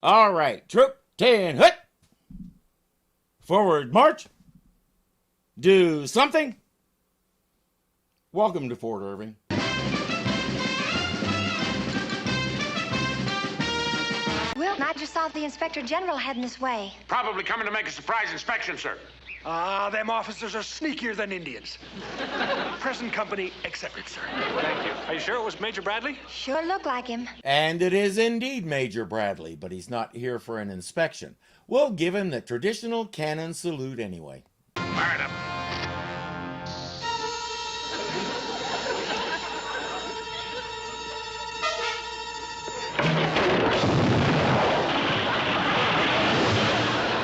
All right, troop 10, hut! Forward march. Do something. Welcome to Fort Irving. Wilton, I just saw the Inspector General heading this way. Probably coming to make a surprise inspection, sir. Them officers are sneakier than Indians. Present company accepted, sir. Thank you. Are you sure it was Major Bradley? Sure looked like him. And it is indeed Major Bradley, but he's not here for an inspection. We'll give him the traditional cannon salute anyway. Fire it up.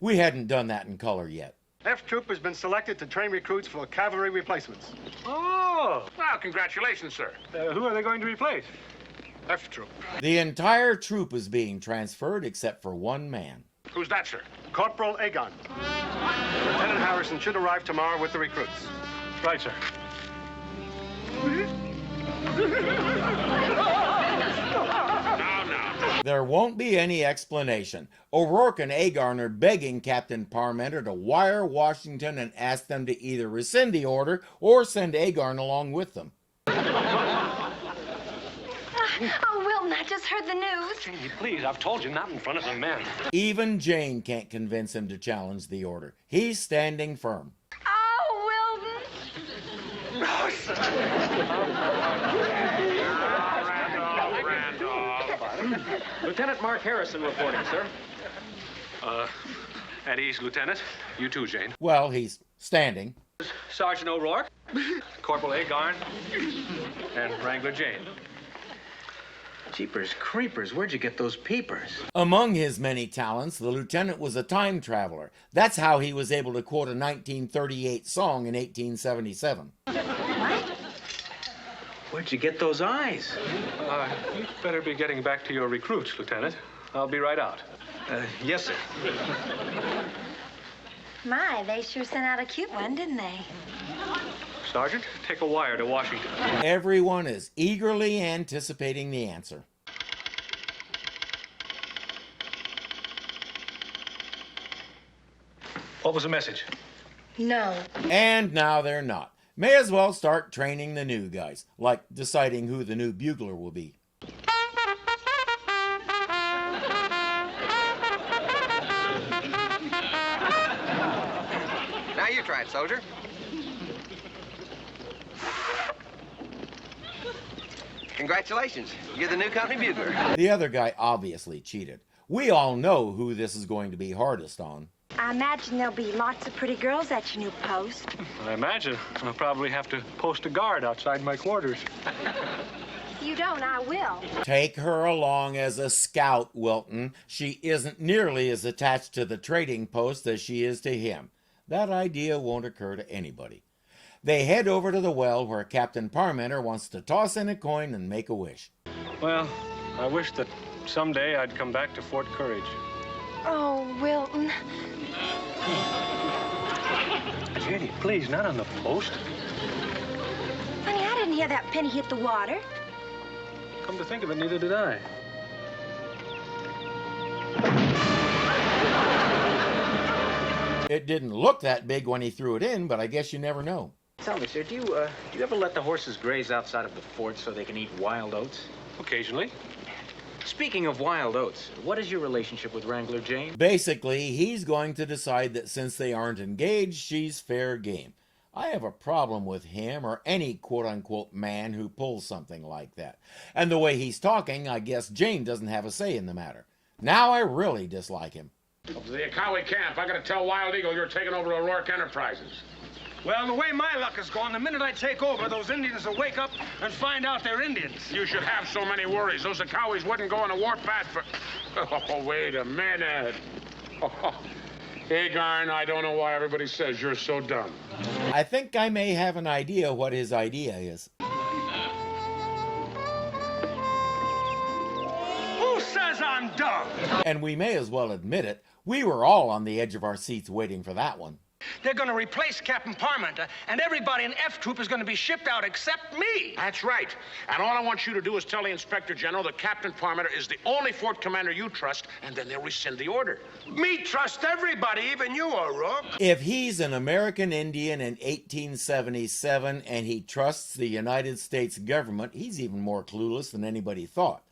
We hadn't done that in color yet. F Troop has been selected to train recruits for cavalry replacements. Oh, well, congratulations, sir. Who are they going to replace? F Troop. The entire troop is being transferred except for one man. Who's that, sir? Corporal Agarn. Lieutenant Harrison should arrive tomorrow with the recruits. Right, sir. Now. There won't be any explanation. O'Rourke and Agarn are begging Captain Parmenter to wire Washington and ask them to either rescind the order or send Agarn along with them. Oh, Wilton, I just heard the news. Janie, please, I've told you, not in front of the men. Even Jane can't convince him to challenge the order. He's standing firm. Oh, Wilton. Lieutenant Mark Harrison reporting, sir. At ease, Lieutenant. You too, Jane. Well, he's standing. Sergeant O'Rourke. Corporal Agarn. And Wrangler Jane. Jeepers creepers, where'd you get those peepers? Among his many talents, the lieutenant was a time traveler. That's how he was able to quote a 1938 song in 1877. Where'd you get those eyes? You'd better be getting back to your recruits, Lieutenant. I'll be right out. Yes, sir. My, they sure sent out a cute one, didn't they? Sergeant, take a wire to Washington. Everyone is eagerly anticipating the answer. What was the message? No. And now they're not. May as well start training the new guys, like deciding who the new bugler will be. Now you try it, soldier. Congratulations. You're the new company bugler. The other guy obviously cheated. We all know who this is going to be hardest on. I imagine there'll be lots of pretty girls at your new post. I imagine I'll probably have to post a guard outside my quarters. If you don't, I will. Take her along as a scout, Wilton. She isn't nearly as attached to the trading post as she is to him. That idea won't occur to anybody. They head over to the well where Captain Parmenter wants to toss in a coin and make a wish. Well, I wish that someday I'd come back to Fort Courage. Oh, Wilton. Janie, please, not on the post. Honey, I didn't hear that penny hit the water. Come to think of it, neither did I. It didn't look that big when he threw it in, but I guess you never know. Tell me, sir, do you ever let the horses graze outside of the fort so they can eat wild oats? Occasionally. Speaking of wild oats, what is your relationship with Wrangler Jane? Basically, he's going to decide that since they aren't engaged, she's fair game. I have a problem with him or any quote-unquote man who pulls something like that. And the way he's talking, I guess Jane doesn't have a say in the matter. Now I really dislike him. Up to the Hekawi camp. I gotta tell Wild Eagle you're taking over O'Rourke Enterprises. Well, the way my luck is going, the minute I take over, those Indians will wake up and find out they're Indians. You should have so many worries. Those Hekawis wouldn't go on a warpath for... Oh, wait a minute. Oh, Agarn, I don't know why everybody says you're so dumb. I think I may have an idea what his idea is. Who says I'm dumb? And we may as well admit it, we were all on the edge of our seats waiting for that one. They're going to replace Captain Parmenter, and everybody in F Troop is going to be shipped out except me. That's right. And all I want you to do is tell the Inspector General that Captain Parmenter is the only fort commander you trust, and then they'll rescind the order. Me trust everybody, even you, O'Rourke. If he's an American Indian in 1877 and he trusts the United States government, he's even more clueless than anybody thought.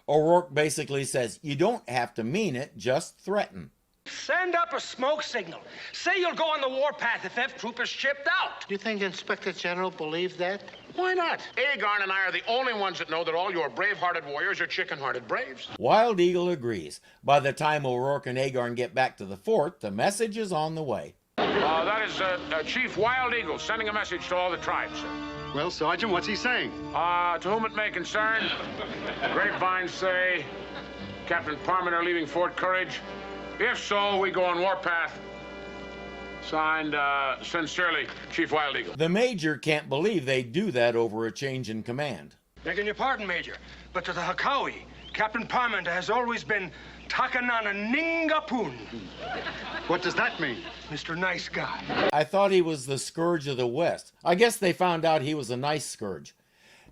O'Rourke basically says, you don't have to mean it, just threaten. Send up a smoke signal. Say you'll go on the warpath if F Troop is shipped out. Do you think the Inspector General believes that? Why not? Agarn and I are the only ones that know that all your brave-hearted warriors are chicken-hearted braves. Wild Eagle agrees. By the time O'Rourke and Agarn get back to the fort, the message is on the way. That is Chief Wild Eagle sending a message to all the tribes, sir. Well, Sergeant, what's he saying? To whom it may concern, grapevines say Captain Parmenter leaving Fort Courage. If so, we go on warpath. Signed, sincerely, Chief Wild Eagle. The Major can't believe they do that over a change in command. Begging your pardon, Major, but to the Hekawi, Captain Parmenter has always been Takanana Ningapun. What does that mean? Mr. Nice Guy. I thought he was the scourge of the West. I guess they found out he was a nice scourge.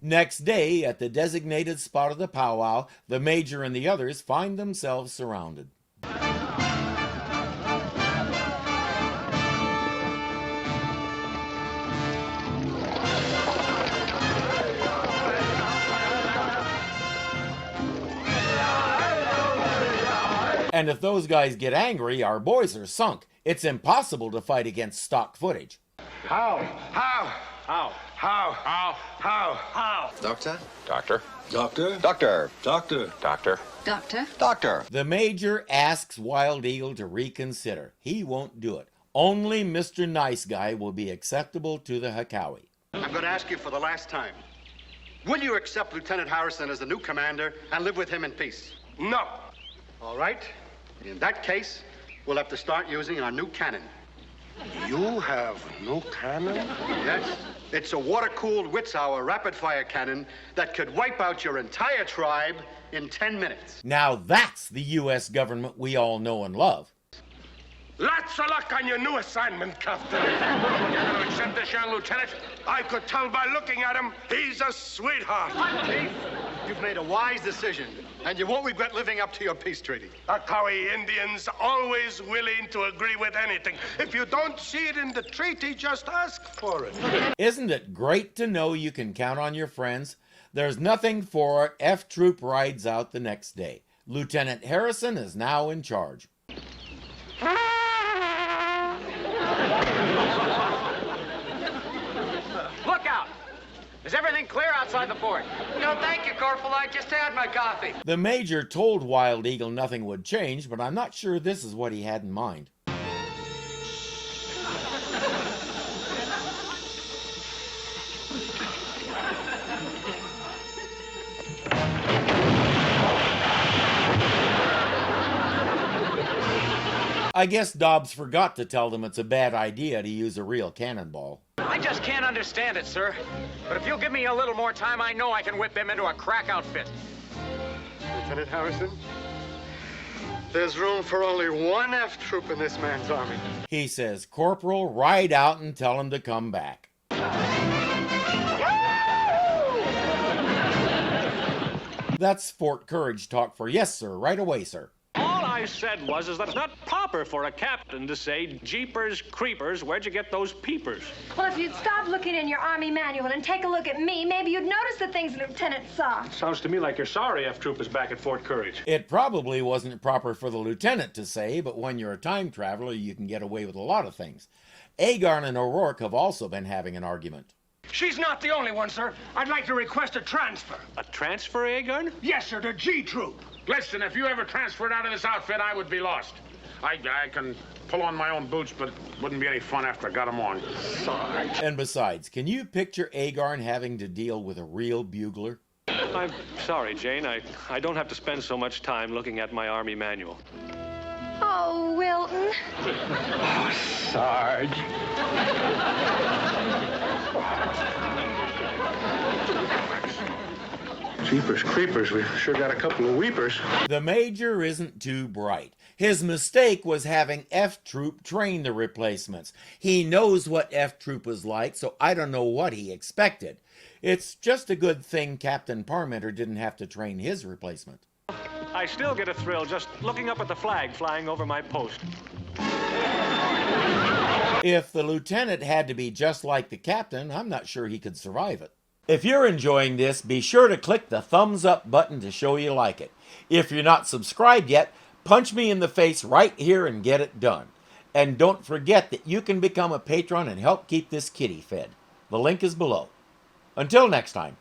Next day, at the designated spot of the powwow, the Major and the others find themselves surrounded. And if those guys get angry, our boys are sunk. It's impossible to fight against stock footage. How? Doctor? Doctor? Doctor? Doctor? Doctor? Doctor? Doctor? Doctor? The Major asks Wild Eagle to reconsider. He won't do it. Only Mr. Nice Guy will be acceptable to the Hekawi. I'm going to ask you for the last time. Will you accept Lieutenant Harrison as the new commander and live with him in peace? No. All right. In that case, we'll have to start using our new cannon. You have no cannon? Yes. It's a water-cooled Witzauer rapid-fire cannon that could wipe out your entire tribe in 10 minutes. Now that's the U.S. government we all know and love. Lots of luck on your new assignment, Captain. You're going to accept this, young lieutenant? I could tell by looking at him, he's a sweetheart. Chief, you've made a wise decision, and you won't regret living up to your peace treaty. Hekawi Indians always willing to agree with anything. If you don't see it in the treaty, just ask for it. Isn't it great to know you can count on your friends? There's nothing for it. F Troop rides out the next day. Lieutenant Harrison is now in charge. Look out! Is everything clear outside the fort? No, thank you, Corporal. I just had my coffee. The Major told Wild Eagle nothing would change, but I'm not sure this is what he had in mind. I guess Dobbs forgot to tell them it's a bad idea to use a real cannonball. I just can't understand it, sir. But if you'll give me a little more time, I know I can whip them into a crack outfit. Lieutenant Harrison, there's room for only one F Troop in this man's army. He says, Corporal, ride out and tell him to come back. That's Fort Courage talk for yes, sir, right away, sir. All I said was that it's not proper for a captain to say, Jeepers Creepers, where'd you get those peepers? Well, if you'd stop looking in your Army manual and take a look at me, maybe you'd notice the things the lieutenant saw. Sounds to me like you're sorry F Troop is back at Fort Courage. It probably wasn't proper for the lieutenant to say, but when you're a time traveler, you can get away with a lot of things. Agarn and O'Rourke have also been having an argument. She's not the only one, sir. I'd like to request a transfer. A transfer, Agarn? Yes, sir, to G Troop. Listen, if you ever transferred out of this outfit, I would be lost. I can pull on my own boots, but it wouldn't be any fun after I got them on. Sarge. And besides, can you picture Agarn having to deal with a real bugler? I'm sorry, Jane. I don't have to spend so much time looking at my Army manual. Oh, Wilton. Oh, Sarge. Jeepers creepers, we've sure got a couple of weepers. The Major isn't too bright. His mistake was having F Troop train the replacements. He knows what F Troop was like, so I don't know what he expected. It's just a good thing Captain Parmenter didn't have to train his replacement. I still get a thrill just looking up at the flag flying over my post. If the lieutenant had to be just like the captain, I'm not sure he could survive it. If you're enjoying this, be sure to click the thumbs up button to show you like it. If you're not subscribed yet, punch me in the face right here and get it done. And don't forget that you can become a patron and help keep this kitty fed. The link is below. Until next time.